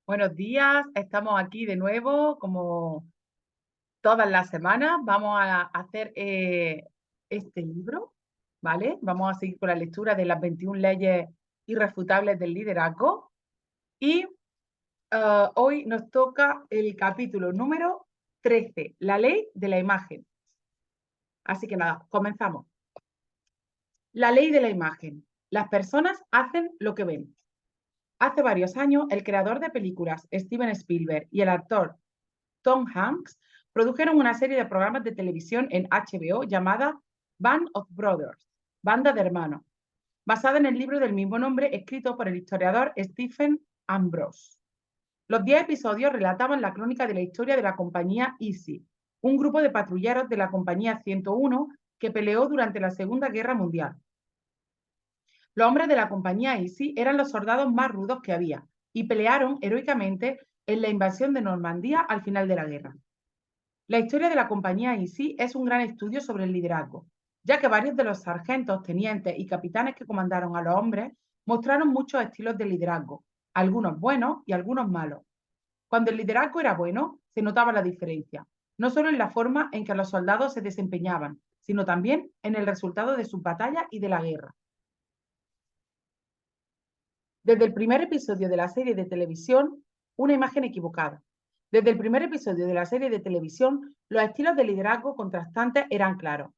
Buenos días, estamos aquí de nuevo como todas las semanas. Vamos a hacer este libro, ¿vale? Vamos a seguir con la lectura de las 21 leyes irrefutables del liderazgo y hoy nos toca el capítulo número 13, la ley de la imagen. Así que nada, comenzamos. La ley de la imagen. Las personas hacen lo que ven. Hace varios años, el creador de películas Steven Spielberg y el actor Tom Hanks produjeron una serie de programas de televisión en HBO llamada Band of Brothers, Banda de Hermanos, basada en el libro del mismo nombre escrito por el historiador Stephen Ambrose. Los 10 episodios relataban la crónica de la historia de la compañía Easy, un grupo de patrulleros de la compañía 101 que peleó durante la Segunda Guerra Mundial. Los hombres de la compañía Easy eran los soldados más rudos que había y pelearon heroicamente en la invasión de Normandía al final de la guerra. La historia de la compañía Easy es un gran estudio sobre el liderazgo, ya que varios de los sargentos, tenientes y capitanes que comandaron a los hombres mostraron muchos estilos de liderazgo, algunos buenos y algunos malos. Cuando el liderazgo era bueno, se notaba la diferencia, no solo en la forma en que los soldados se desempeñaban, sino también en el resultado de sus batallas y de la guerra. Desde el primer episodio de la serie de televisión, una imagen equivocada. Desde el primer episodio de la serie de televisión, los estilos de liderazgo contrastantes eran claros.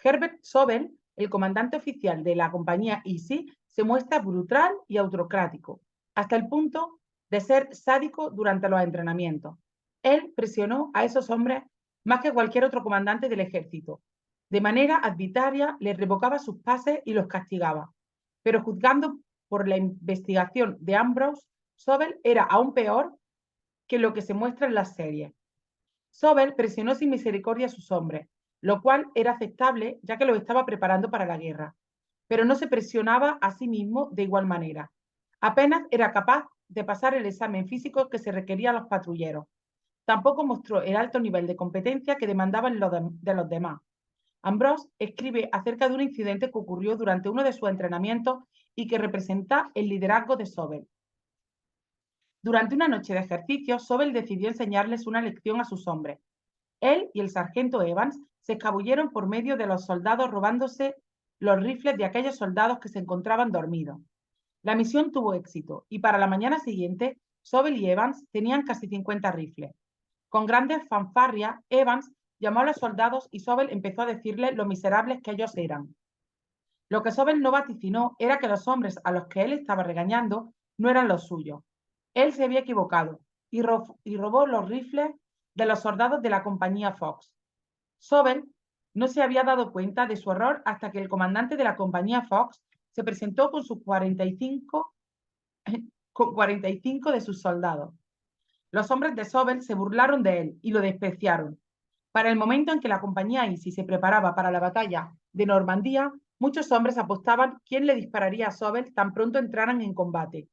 Herbert Sobel, el comandante oficial de la compañía Easy, se muestra brutal y autocrático, hasta el punto de ser sádico durante los entrenamientos. Él presionó a esos hombres más que cualquier otro comandante del ejército. De manera arbitraria les revocaba sus pases y los castigaba. Pero juzgando por la investigación de Ambrose, Sobel era aún peor que lo que se muestra en las series. Sobel presionó sin misericordia a sus hombres, lo cual era aceptable ya que los estaba preparando para la guerra, pero no se presionaba a sí mismo de igual manera. Apenas era capaz de pasar el examen físico que se requería a los patrulleros. Tampoco mostró el alto nivel de competencia que demandaban de los demás. Ambrose escribe acerca de un incidente que ocurrió durante uno de sus entrenamientos y que representa el liderazgo de Sobel. Durante una noche de ejercicio, Sobel decidió enseñarles una lección a sus hombres. Él y el sargento Evans se escabulleron por medio de los soldados robándose los rifles de aquellos soldados que se encontraban dormidos. La misión tuvo éxito y para la mañana siguiente, Sobel y Evans tenían casi 50 rifles. Con grandes fanfarrias, Evans llamó a los soldados y Sobel empezó a decirles lo miserables que ellos eran. Lo que Sobel no vaticinó era que los hombres a los que él estaba regañando no eran los suyos. Él se había equivocado y robó los rifles de los soldados de la compañía Fox. Sobel no se había dado cuenta de su error hasta que el comandante de la compañía Fox se presentó con sus 45 de sus soldados. Los hombres de Sobel se burlaron de él y lo despreciaron. Para el momento en que la compañía Easy se preparaba para la batalla de Normandía, muchos hombres apostaban quién le dispararía a Sobel tan pronto entraran en combate.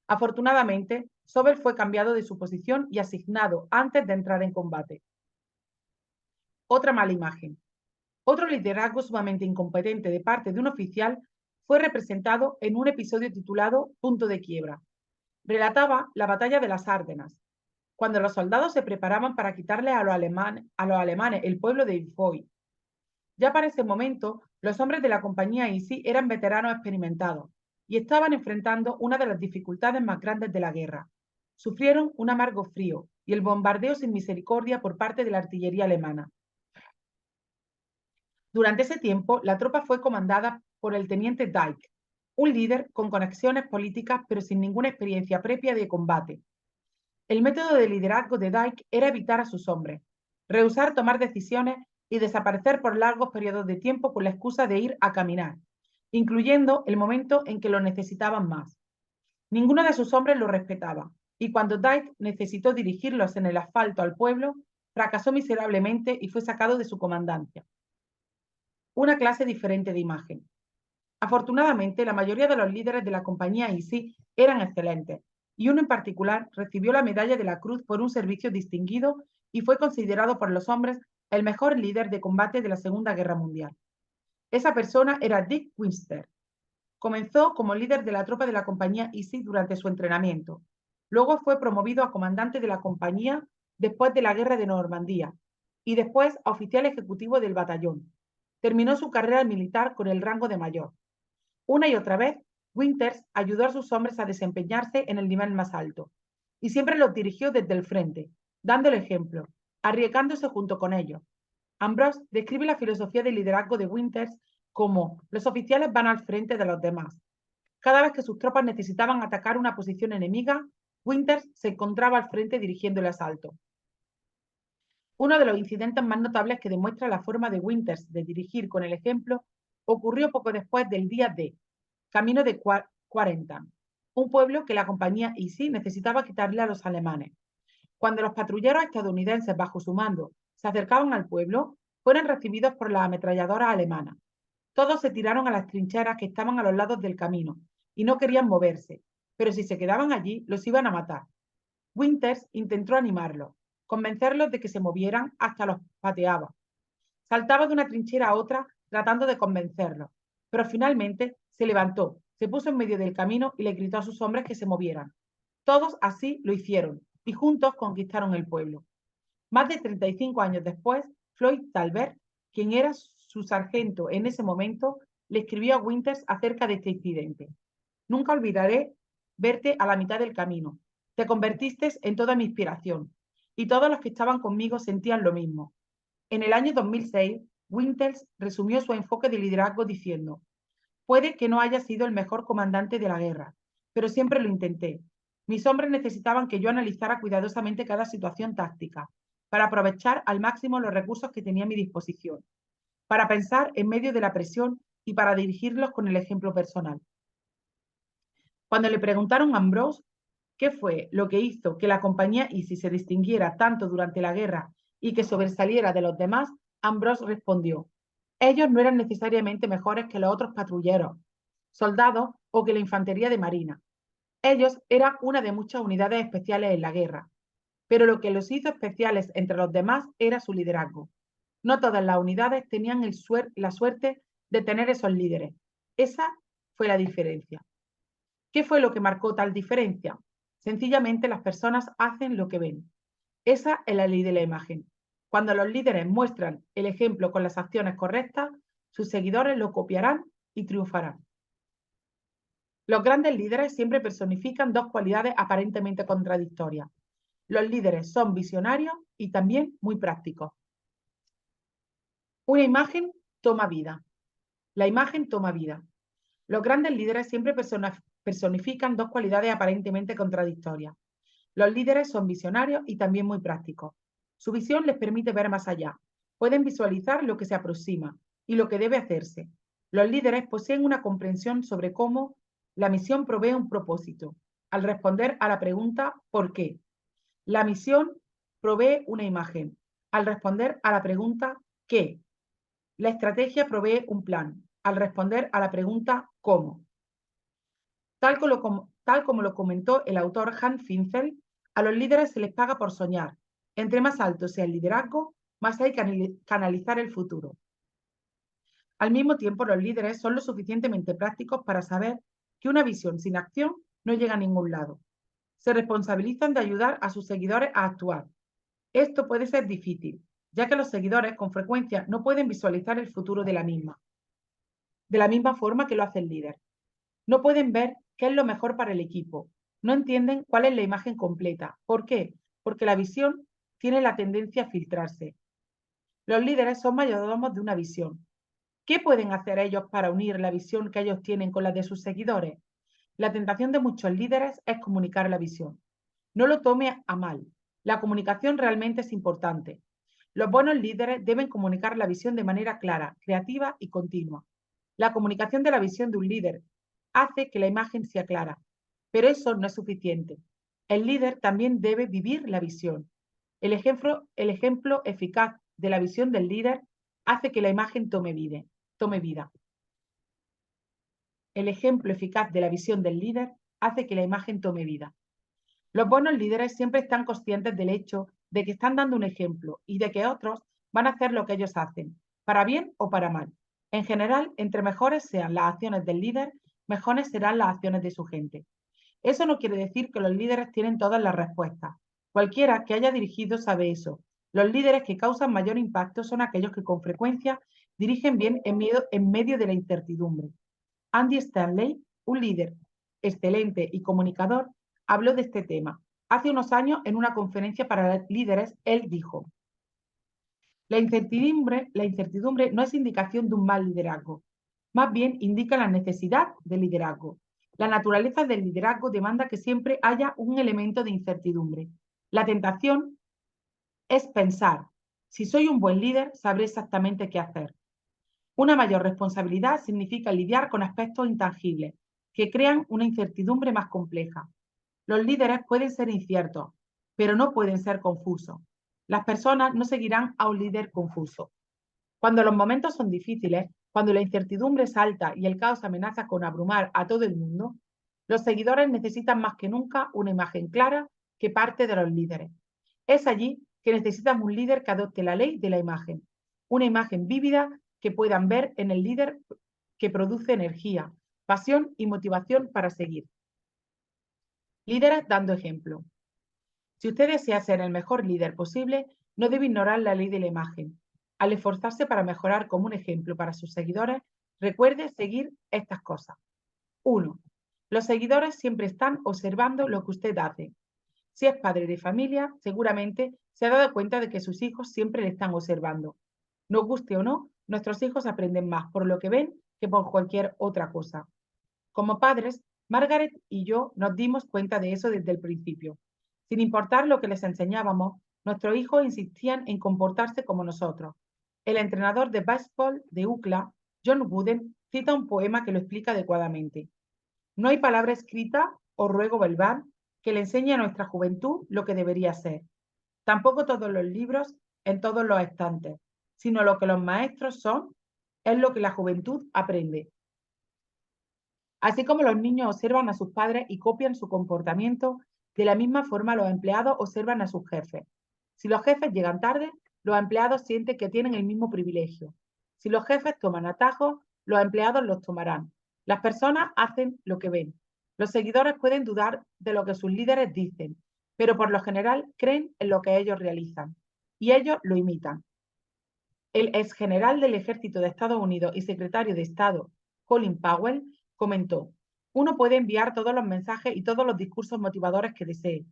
Afortunadamente, Sobel fue cambiado de su posición y asignado antes de entrar en combate. Otra mala imagen. Otro liderazgo sumamente incompetente de parte de un oficial fue representado en un episodio titulado Punto de quiebra. Relataba la batalla de las Ardenas, cuando los soldados se preparaban para quitarle a los alemanes el pueblo de Foy. Ya para ese momento, los hombres de la compañía Easy eran veteranos experimentados y estaban enfrentando una de las dificultades más grandes de la guerra. Sufrieron un amargo frío y el bombardeo sin misericordia por parte de la artillería alemana. Durante ese tiempo, la tropa fue comandada por el teniente Dyke, un líder con conexiones políticas pero sin ninguna experiencia previa de combate. El método de liderazgo de Dyke era evitar a sus hombres, rehusar tomar decisiones y desaparecer por largos periodos de tiempo con la excusa de ir a caminar, incluyendo el momento en que lo necesitaban más. Ninguno de sus hombres lo respetaba, y cuando Dyke necesitó dirigirlos en el asfalto al pueblo, fracasó miserablemente y fue sacado de su comandancia. Una clase diferente de imagen. Afortunadamente, la mayoría de los líderes de la compañía Easy eran excelentes, y uno en particular recibió la medalla de la Cruz por un servicio distinguido y fue considerado por los hombres el mejor líder de combate de la Segunda Guerra Mundial. Esa persona era Dick Webster. Comenzó como líder de la tropa de la compañía Easy durante su entrenamiento. Luego fue promovido a comandante de la compañía después de la Guerra de Normandía y después a oficial ejecutivo del batallón. Terminó su carrera militar con el rango de mayor. Una y otra vez, Winters ayudó a sus hombres a desempeñarse en el nivel más alto y siempre los dirigió desde el frente, dando el ejemplo, arriesgándose junto con ellos. Ambrose describe la filosofía de liderazgo de Winters como los oficiales van al frente de los demás. Cada vez que sus tropas necesitaban atacar una posición enemiga, Winters se encontraba al frente dirigiendo el asalto. Uno de los incidentes más notables que demuestra la forma de Winters de dirigir con el ejemplo ocurrió poco después del día D, camino de Quarentan, un pueblo que la compañía Easy necesitaba quitarle a los alemanes. Cuando los patrulleros estadounidenses bajo su mando se acercaban al pueblo, fueron recibidos por las ametralladoras alemanas. Todos se tiraron a las trincheras que estaban a los lados del camino y no querían moverse, pero si se quedaban allí, los iban a matar. Winters intentó animarlos, convencerlos de que se movieran, hasta los pateaba. Saltaba de una trinchera a otra tratando de convencerlos, pero finalmente se levantó, se puso en medio del camino y le gritó a sus hombres que se movieran. Todos así lo hicieron y juntos conquistaron el pueblo. Más de 35 años después, Floyd Talbert, quien era su sargento en ese momento, le escribió a Winters acerca de este incidente. Nunca olvidaré verte a la mitad del camino. Te convertiste en toda mi inspiración y todos los que estaban conmigo sentían lo mismo. En el año 2006, Winters resumió su enfoque de liderazgo diciendo: puede que no haya sido el mejor comandante de la guerra, pero siempre lo intenté. Mis hombres necesitaban que yo analizara cuidadosamente cada situación táctica, para aprovechar al máximo los recursos que tenía a mi disposición, para pensar en medio de la presión y para dirigirlos con el ejemplo personal. Cuando le preguntaron a Ambrose qué fue lo que hizo que la compañía Easy se distinguiera tanto durante la guerra y que sobresaliera de los demás, Ambrose respondió: ellos no eran necesariamente mejores que los otros patrulleros, soldados o que la infantería de marina. Ellos eran una de muchas unidades especiales en la guerra, pero lo que los hizo especiales entre los demás era su liderazgo. No todas las unidades tenían la suerte de tener esos líderes. Esa fue la diferencia. ¿Qué fue lo que marcó tal diferencia? Sencillamente las personas hacen lo que ven. Esa es la ley de la imagen. Cuando los líderes muestran el ejemplo con las acciones correctas, sus seguidores lo copiarán y triunfarán. Los grandes líderes siempre personifican dos cualidades aparentemente contradictorias. Los líderes son visionarios y también muy prácticos. Una imagen toma vida. La imagen toma vida. Los grandes líderes siempre personifican dos cualidades aparentemente contradictorias. Los líderes son visionarios y también muy prácticos. Su visión les permite ver más allá. Pueden visualizar lo que se aproxima y lo que debe hacerse. Los líderes poseen una comprensión sobre cómo la misión provee un propósito, al responder a la pregunta ¿por qué? La misión provee una imagen, al responder a la pregunta ¿qué? La estrategia provee un plan, al responder a la pregunta ¿cómo? Tal como lo comentó el autor Hans Finzel, a los líderes se les paga por soñar. Entre más alto sea el liderazgo, más hay que canalizar el futuro. Al mismo tiempo, los líderes son lo suficientemente prácticos para saber que una visión sin acción no llega a ningún lado. Se responsabilizan de ayudar a sus seguidores a actuar. Esto puede ser difícil, ya que los seguidores con frecuencia no pueden visualizar el futuro de la misma forma que lo hace el líder. No pueden ver qué es lo mejor para el equipo. No entienden cuál es la imagen completa. ¿Por qué? Porque la visión tiene la tendencia a filtrarse. Los líderes son mayordomos de una visión. ¿Qué pueden hacer ellos para unir la visión que ellos tienen con la de sus seguidores? La tentación de muchos líderes es comunicar la visión. No lo tome a mal. La comunicación realmente es importante. Los buenos líderes deben comunicar la visión de manera clara, creativa y continua. La comunicación de la visión de un líder hace que la imagen sea clara, pero eso no es suficiente. El líder también debe vivir la visión. El ejemplo eficaz de la visión del líder hace que la imagen tome vida. El ejemplo eficaz de la visión del líder hace que la imagen tome vida. Los buenos líderes siempre están conscientes del hecho de que están dando un ejemplo y de que otros van a hacer lo que ellos hacen, para bien o para mal. En general, entre mejores sean las acciones del líder, mejores serán las acciones de su gente. Eso no quiere decir que los líderes tienen todas las respuestas. Cualquiera que haya dirigido sabe eso. Los líderes que causan mayor impacto son aquellos que con frecuencia dirigen bien en medio de la incertidumbre. Andy Stanley, un líder excelente y comunicador, habló de este tema. Hace unos años, en una conferencia para líderes, él dijo: la incertidumbre no es indicación de un mal liderazgo, más bien indica la necesidad de liderazgo. La naturaleza del liderazgo demanda que siempre haya un elemento de incertidumbre. La tentación es pensar: si soy un buen líder, sabré exactamente qué hacer. Una mayor responsabilidad significa lidiar con aspectos intangibles que crean una incertidumbre más compleja. Los líderes pueden ser inciertos, pero no pueden ser confusos. Las personas no seguirán a un líder confuso. Cuando los momentos son difíciles, cuando la incertidumbre es alta y el caos amenaza con abrumar a todo el mundo, los seguidores necesitan más que nunca una imagen clara que parte de los líderes. Es allí que necesitan un líder que adopte la ley de la imagen, una imagen vívida que puedan ver en el líder, que produce energía, pasión y motivación para seguir. Líderes dando ejemplo. Si usted desea ser el mejor líder posible, no debe ignorar la ley de la imagen. Al esforzarse para mejorar como un ejemplo para sus seguidores, recuerde seguir estas cosas. 1. Los seguidores siempre están observando lo que usted hace. Si es padre de familia, seguramente se ha dado cuenta de que sus hijos siempre le están observando. Nos guste o no, nuestros hijos aprenden más por lo que ven que por cualquier otra cosa. Como padres, Margaret y yo nos dimos cuenta de eso desde el principio. Sin importar lo que les enseñábamos, nuestros hijos insistían en comportarse como nosotros. El entrenador de béisbol de UCLA, John Wooden, cita un poema que lo explica adecuadamente. No hay palabra escrita o ruego verbal que le enseñe a nuestra juventud lo que debería ser. Tampoco todos los libros en todos los estantes, sino lo que los maestros son, es lo que la juventud aprende. Así como los niños observan a sus padres y copian su comportamiento, de la misma forma los empleados observan a sus jefes. Si los jefes llegan tarde, los empleados sienten que tienen el mismo privilegio. Si los jefes toman atajos, los empleados los tomarán. Las personas hacen lo que ven. Los seguidores pueden dudar de lo que sus líderes dicen, pero por lo general creen en lo que ellos realizan y ellos lo imitan. El exgeneral del Ejército de Estados Unidos y secretario de Estado, Colin Powell, comentó: uno puede enviar todos los mensajes y todos los discursos motivadores que desee,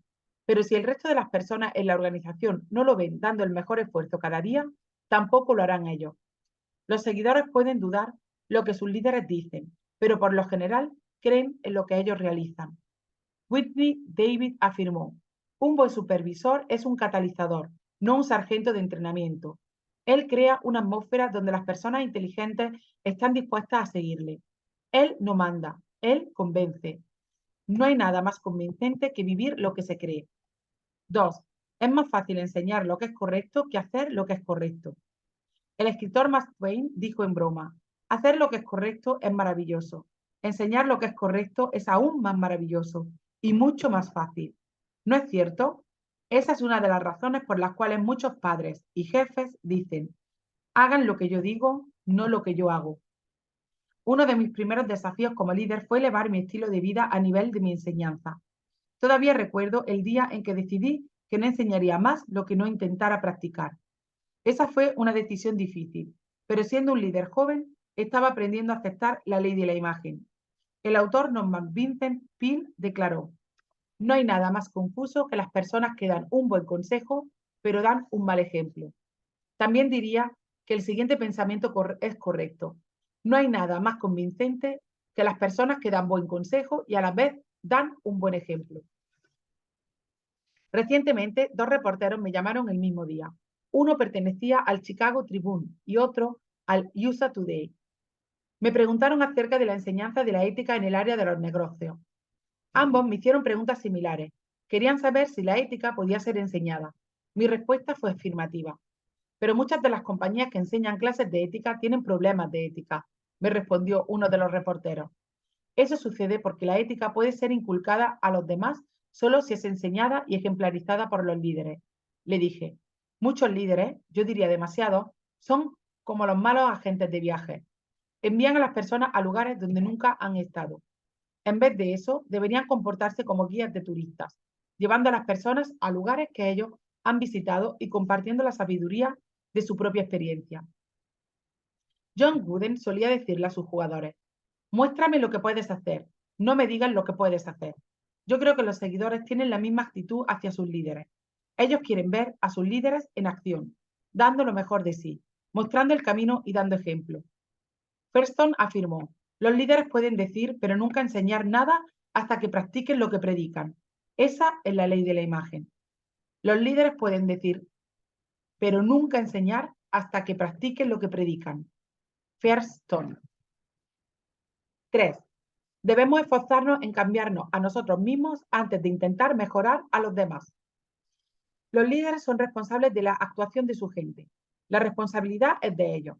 pero si el resto de las personas en la organización no lo ven dando el mejor esfuerzo cada día, tampoco lo harán ellos. Los seguidores pueden dudar lo que sus líderes dicen, pero por lo general creen en lo que ellos realizan. Whitney David afirmó: un buen supervisor es un catalizador, no un sargento de entrenamiento. Él crea una atmósfera donde las personas inteligentes están dispuestas a seguirle. Él no manda, él convence. No hay nada más convincente que vivir lo que se cree. 2. Es más fácil enseñar lo que es correcto que hacer lo que es correcto. El escritor Mark Twain dijo en broma: hacer lo que es correcto es maravilloso. Enseñar lo que es correcto es aún más maravilloso y mucho más fácil. ¿No es cierto? Esa es una de las razones por las cuales muchos padres y jefes dicen: hagan lo que yo digo, no lo que yo hago. Uno de mis primeros desafíos como líder fue elevar mi estilo de vida a nivel de mi enseñanza. Todavía recuerdo el día en que decidí que no enseñaría más lo que no intentara practicar. Esa fue una decisión difícil, pero siendo un líder joven, estaba aprendiendo a aceptar la ley de la imagen. El autor Norman Vincent Peale declaró: no hay nada más confuso que las personas que dan un buen consejo, pero dan un mal ejemplo. También diría que el siguiente pensamiento es correcto: no hay nada más convincente que las personas que dan buen consejo y a la vez dan un buen ejemplo. Recientemente, dos reporteros me llamaron el mismo día. Uno pertenecía al Chicago Tribune y otro al USA Today. Me preguntaron acerca de la enseñanza de la ética en el área de los negocios. Ambos me hicieron preguntas similares. Querían saber si la ética podía ser enseñada. Mi respuesta fue afirmativa. Pero muchas de las compañías que enseñan clases de ética tienen problemas de ética, me respondió uno de los reporteros. Eso sucede porque la ética puede ser inculcada a los demás solo si es enseñada y ejemplarizada por los líderes. Le dije: muchos líderes, yo diría demasiados, son como los malos agentes de viaje. Envían a las personas a lugares donde nunca han estado. En vez de eso, deberían comportarse como guías de turistas, llevando a las personas a lugares que ellos han visitado y compartiendo la sabiduría de su propia experiencia. John Wooden solía decirle a sus jugadores: muéstrame lo que puedes hacer, no me digas lo que puedes hacer. Yo creo que los seguidores tienen la misma actitud hacia sus líderes. Ellos quieren ver a sus líderes en acción, dando lo mejor de sí, mostrando el camino y dando ejemplo. Firestone afirmó: los líderes pueden decir, pero nunca enseñar nada hasta que practiquen lo que predican. Esa es la ley de la imagen. Los líderes pueden decir, pero nunca enseñar hasta que practiquen lo que predican. Firestone. 3. Debemos esforzarnos en cambiarnos a nosotros mismos antes de intentar mejorar a los demás. Los líderes son responsables de la actuación de su gente. La responsabilidad es de ellos.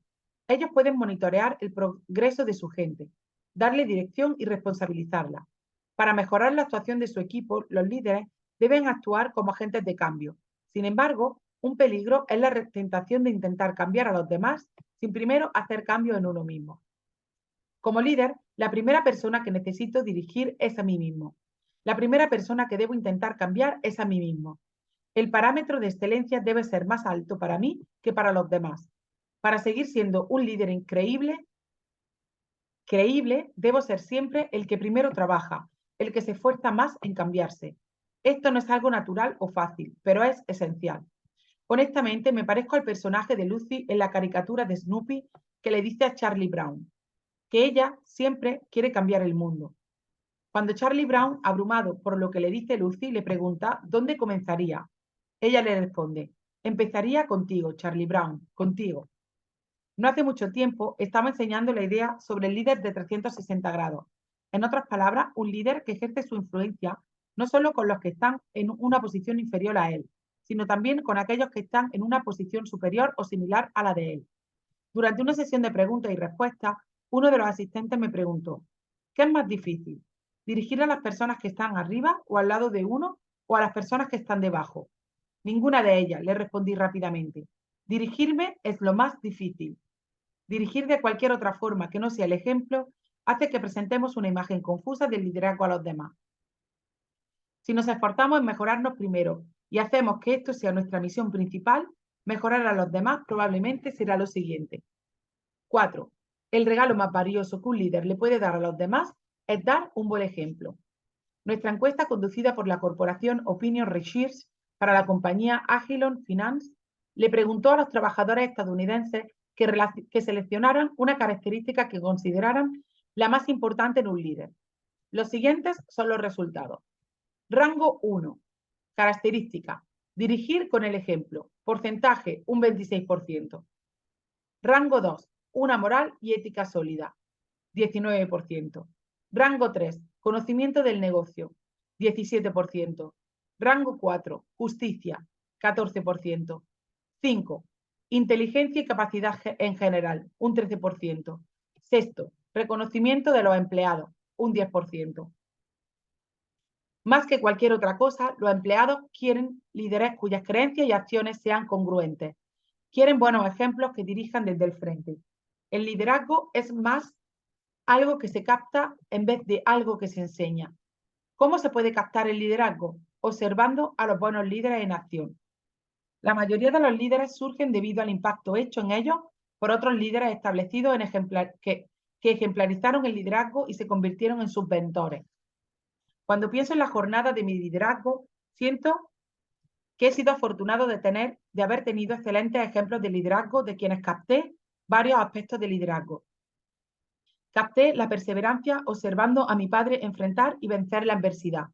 Ellos pueden monitorear el progreso de su gente, darle dirección y responsabilizarla. Para mejorar la actuación de su equipo, los líderes deben actuar como agentes de cambio. Sin embargo, un peligro es la tentación de intentar cambiar a los demás sin primero hacer cambios en uno mismo. Como líder, la primera persona que necesito dirigir es a mí mismo. La primera persona que debo intentar cambiar es a mí mismo. El parámetro de excelencia debe ser más alto para mí que para los demás. Para seguir siendo un líder creíble, debo ser siempre el que primero trabaja, el que se esfuerza más en cambiarse. Esto no es algo natural o fácil, pero es esencial. Honestamente, me parezco al personaje de Lucy en la caricatura de Snoopy que le dice a Charlie Brown que ella siempre quiere cambiar el mundo. Cuando Charlie Brown, abrumado por lo que le dice Lucy, le pregunta dónde comenzaría, ella le responde: empezaría contigo, Charlie Brown, contigo. No hace mucho tiempo estaba enseñando la idea sobre el líder de 360 grados. En otras palabras, un líder que ejerce su influencia no solo con los que están en una posición inferior a él, sino también con aquellos que están en una posición superior o similar a la de él. Durante una sesión de preguntas y respuestas, uno de los asistentes me preguntó: ¿qué es más difícil? ¿Dirigir a las personas que están arriba o al lado de uno o a las personas que están debajo? Ninguna de ellas, le respondí rápidamente. Dirigirme es lo más difícil. Dirigir de cualquier otra forma que no sea el ejemplo hace que presentemos una imagen confusa del liderazgo a los demás. Si nos esforzamos en mejorarnos primero y hacemos que esto sea nuestra misión principal, mejorar a los demás probablemente será lo siguiente. 4. El regalo más valioso que un líder le puede dar a los demás es dar un buen ejemplo. Nuestra encuesta, conducida por la corporación Opinion Research para la compañía Agilon Finance, le preguntó a los trabajadores estadounidenses que seleccionaran una característica que consideraran la más importante en un líder. Los siguientes son los resultados. Rango 1. Característica: dirigir con el ejemplo. Porcentaje: un 26%. Rango 2. Una moral y ética sólida. 19%. Rango 3. Conocimiento del negocio. 17%. Rango 4. Justicia. 14%. 5. Inteligencia y capacidad en general. Un 13%. Sexto. Reconocimiento de los empleados. Un 10%. Más que cualquier otra cosa, los empleados quieren líderes cuyas creencias y acciones sean congruentes. Quieren buenos ejemplos que dirijan desde el frente. El liderazgo es más algo que se capta en vez de algo que se enseña. ¿Cómo se puede captar el liderazgo? Observando a los buenos líderes en acción. La mayoría de los líderes surgen debido al impacto hecho en ellos por otros líderes establecidos que ejemplarizaron el liderazgo y se convirtieron en sus mentores. Cuando pienso en la jornada de mi liderazgo, siento que he sido afortunado de haber tenido excelentes ejemplos de liderazgo de quienes capté varios aspectos de liderazgo. Capté la perseverancia observando a mi padre enfrentar y vencer la adversidad.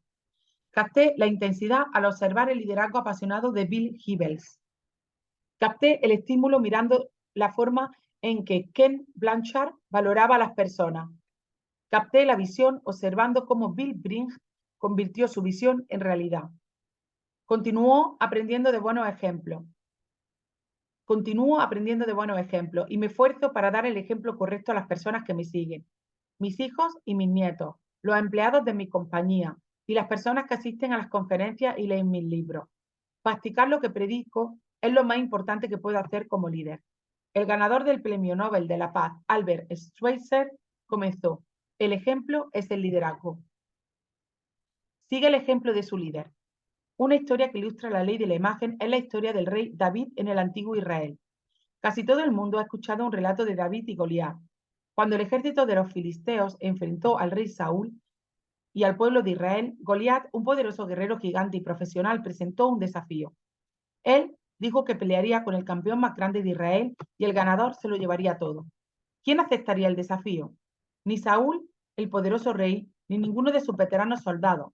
Capté la intensidad al observar el liderazgo apasionado de Bill Hybels. Capté el estímulo mirando la forma en que Ken Blanchard valoraba a las personas. Capté la visión observando cómo Bill Brink convirtió su visión en realidad. Continúo aprendiendo de buenos ejemplos y me esfuerzo para dar el ejemplo correcto a las personas que me siguen. Mis hijos y mis nietos, los empleados de mi compañía y las personas que asisten a las conferencias y leen mis libros. Practicar lo que predico es lo más importante que puedo hacer como líder. El ganador del Premio Nobel de la Paz, Albert Schweitzer, comenzó: el ejemplo es el liderazgo. Sigue el ejemplo de su líder. Una historia que ilustra la ley de la imagen es la historia del rey David en el antiguo Israel. Casi todo el mundo ha escuchado un relato de David y Goliat. Cuando el ejército de los filisteos enfrentó al rey Saúl y al pueblo de Israel, Goliat, un poderoso guerrero gigante y profesional, presentó un desafío. Él dijo que pelearía con el campeón más grande de Israel y el ganador se lo llevaría todo. ¿Quién aceptaría el desafío? Ni Saúl, el poderoso rey, ni ninguno de sus veteranos soldados.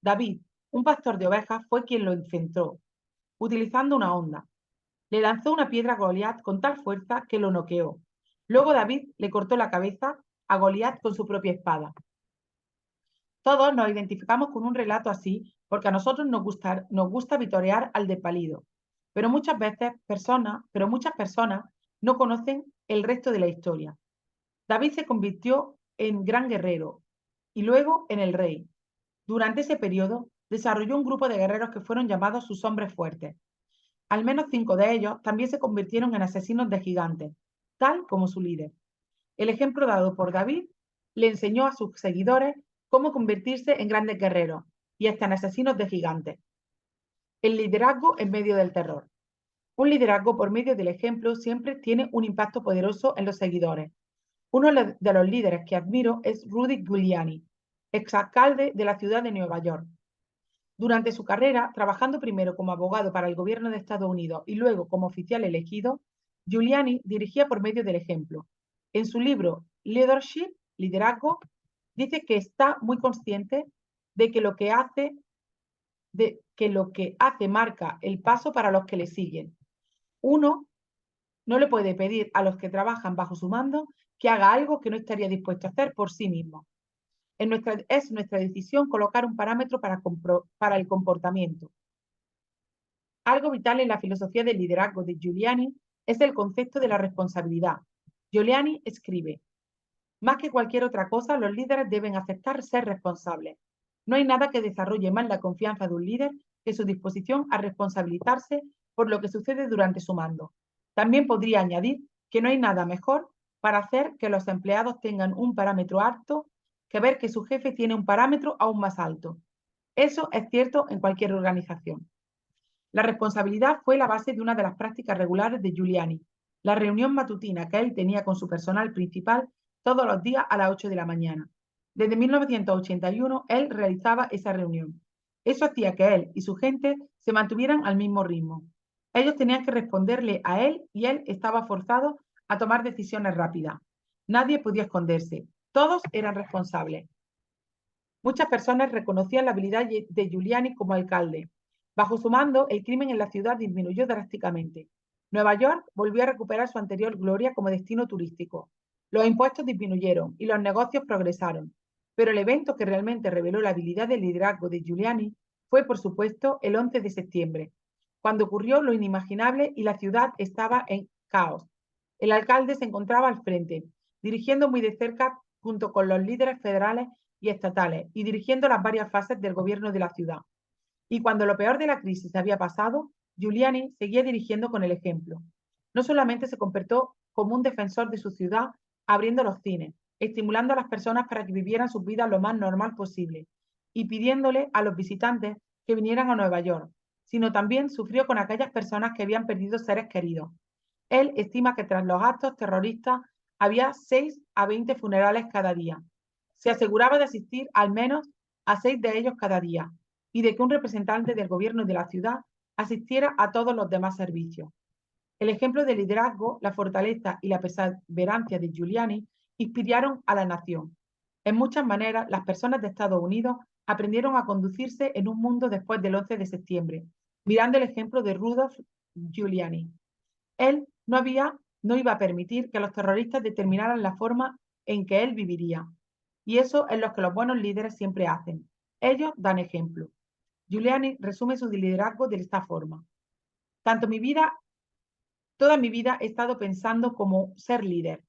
David, un pastor de ovejas, fue quien lo enfrentó, utilizando una honda. Le lanzó una piedra a Goliat con tal fuerza que lo noqueó. Luego David le cortó la cabeza a Goliat con su propia espada. Todos nos identificamos con un relato así porque a nosotros nos gusta vitorear al desvalido. Pero muchas personas no conocen el resto de la historia. David se convirtió en gran guerrero y luego en el rey. Durante ese periodo desarrolló un grupo de guerreros que fueron llamados sus hombres fuertes. Al menos 5 de ellos también se convirtieron en asesinos de gigantes, tal como su líder. El ejemplo dado por David le enseñó a sus seguidores cómo convertirse en grandes guerreros y hasta en asesinos de gigantes. El liderazgo en medio del terror. Un liderazgo por medio del ejemplo siempre tiene un impacto poderoso en los seguidores. Uno de los líderes que admiro es Rudy Giuliani, exalcalde de la ciudad de Nueva York. Durante su carrera, trabajando primero como abogado para el gobierno de Estados Unidos y luego como oficial elegido, Giuliani dirigía por medio del ejemplo. En su libro Leadership, Liderazgo, dice que está muy consciente de que lo que hace marca el paso para los que le siguen. Uno no le puede pedir a los que trabajan bajo su mando que haga algo que no estaría dispuesto a hacer por sí mismo. Es nuestra decisión colocar un parámetro para el comportamiento. Algo vital en la filosofía del liderazgo de Giuliani es el concepto de la responsabilidad. Giuliani escribe: más que cualquier otra cosa, los líderes deben aceptar ser responsables. No hay nada que desarrolle más la confianza de un líder que su disposición a responsabilizarse por lo que sucede durante su mando. También podría añadir que no hay nada mejor para hacer que los empleados tengan un parámetro alto que ver que su jefe tiene un parámetro aún más alto. Eso es cierto en cualquier organización. La responsabilidad fue la base de una de las prácticas regulares de Giuliani, la reunión matutina que él tenía con su personal principal todos los días a las 8 de la mañana. Desde 1981 él realizaba esa reunión. Eso hacía que él y su gente se mantuvieran al mismo ritmo. Ellos tenían que responderle a él y él estaba forzado a tomar decisiones rápidas. Nadie podía esconderse. Todos eran responsables. Muchas personas reconocían la habilidad de Giuliani como alcalde. Bajo su mando, el crimen en la ciudad disminuyó drásticamente. Nueva York volvió a recuperar su anterior gloria como destino turístico. Los impuestos disminuyeron y los negocios progresaron. Pero el evento que realmente reveló la habilidad de liderazgo de Giuliani fue, por supuesto, el 11 de septiembre, cuando ocurrió lo inimaginable y la ciudad estaba en caos. El alcalde se encontraba al frente, dirigiendo muy de cerca junto con los líderes federales y estatales y dirigiendo las varias fases del gobierno de la ciudad. Y cuando lo peor de la crisis había pasado, Giuliani seguía dirigiendo con el ejemplo. No solamente se comportó como un defensor de su ciudad, abriendo los cines, estimulando a las personas para que vivieran sus vidas lo más normal posible y pidiéndole a los visitantes que vinieran a Nueva York, sino también sufrió con aquellas personas que habían perdido seres queridos. Él estima que tras los actos terroristas había 6 a 20 funerales cada día. Se aseguraba de asistir al menos a 6 de ellos cada día y de que un representante del gobierno de la ciudad asistiera a todos los demás servicios. El ejemplo de liderazgo, la fortaleza y la perseverancia de Giuliani inspiraron a la nación. En muchas maneras, las personas de Estados Unidos aprendieron a conducirse en un mundo después del 11 de septiembre, mirando el ejemplo de Rudolph Giuliani. Él no iba a permitir que los terroristas determinaran la forma en que él viviría. Y eso es lo que los buenos líderes siempre hacen. Ellos dan ejemplo. Giuliani resume su liderazgo de esta forma: toda mi vida he estado pensando cómo ser líder,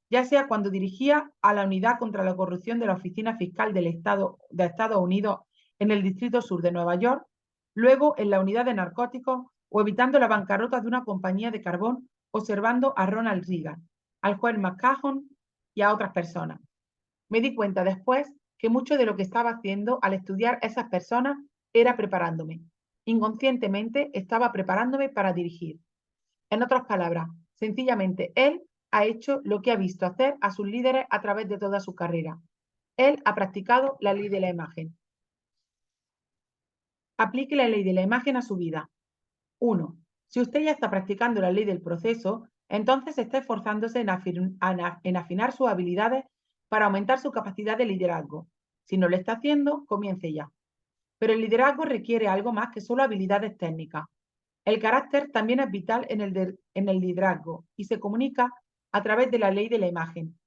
ya sea cuando dirigía a la unidad contra la corrupción de la Oficina Fiscal de Estados Unidos en el Distrito Sur de Nueva York, luego en la unidad de narcóticos o evitando la bancarrota de una compañía de carbón, observando a Ronald Reagan, al juez McCahon y a otras personas. Me di cuenta después que mucho de lo que estaba haciendo al estudiar a esas personas era preparándome. Inconscientemente estaba preparándome para dirigir. En otras palabras, sencillamente él ha hecho lo que ha visto hacer a sus líderes a través de toda su carrera. Él ha practicado la ley de la imagen. Aplique la ley de la imagen a su vida. 1. Si usted ya está practicando la ley del proceso, entonces está esforzándose en afinar sus habilidades para aumentar su capacidad de liderazgo. Si no lo está haciendo, comience ya. Pero el liderazgo requiere algo más que solo habilidades técnicas. El carácter también es vital en el liderazgo y se comunica a través de la ley de la imagen.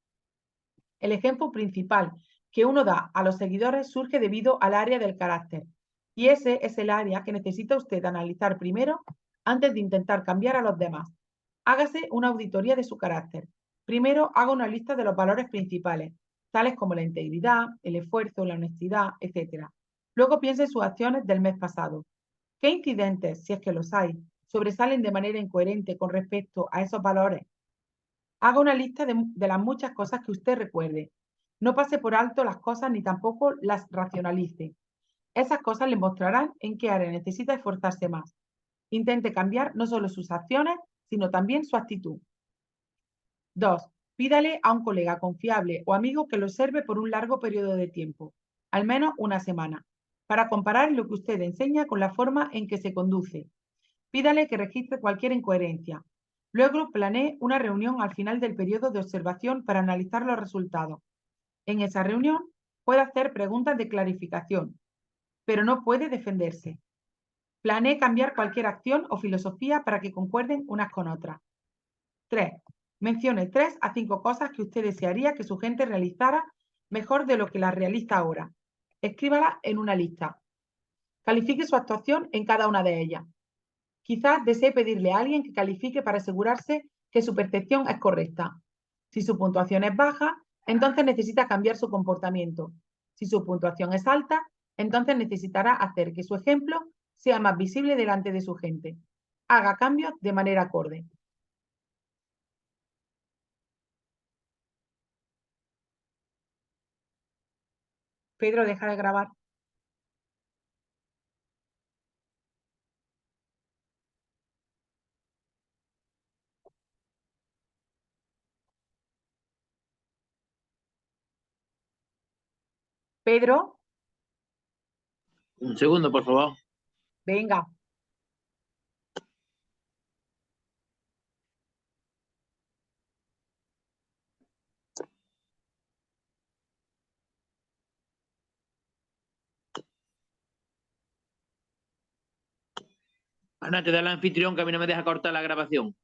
El ejemplo principal que uno da a los seguidores surge debido al área del carácter, y ese es el área que necesita usted analizar primero antes de intentar cambiar a los demás. Hágase una auditoría de su carácter. Primero, haga una lista de los valores principales, tales como la integridad, el esfuerzo, la honestidad, etc. Luego piense en sus acciones del mes pasado. ¿Qué incidentes, si es que los hay, sobresalen de manera incoherente con respecto a esos valores? Haga una lista de las muchas cosas que usted recuerde. No pase por alto las cosas ni tampoco las racionalice. Esas cosas le mostrarán en qué área necesita esforzarse más. Intente cambiar no solo sus acciones, sino también su actitud. 2. Pídale a un colega confiable o amigo que lo observe por un largo periodo de tiempo, al menos una semana, para comparar lo que usted enseña con la forma en que se conduce. Pídale que registre cualquier incoherencia. Luego planee una reunión al final del periodo de observación para analizar los resultados. En esa reunión puede hacer preguntas de clarificación, pero no puede defenderse. Planee cambiar cualquier acción o filosofía para que concuerden unas con otras. 3. Mencione 3 a 5 cosas que usted desearía que su gente realizara mejor de lo que las realiza ahora. Escríbala en una lista. Califique su actuación en cada una de ellas. Quizás desee pedirle a alguien que califique para asegurarse que su percepción es correcta. Si su puntuación es baja, entonces necesita cambiar su comportamiento. Si su puntuación es alta, entonces necesitará hacer que su ejemplo sea más visible delante de su gente. Haga cambios de manera acorde. Pedro, deja de grabar. Pedro, Un segundo, por favor. venga. Ana, te da el anfitrión que a mí no me deja cortar la grabación.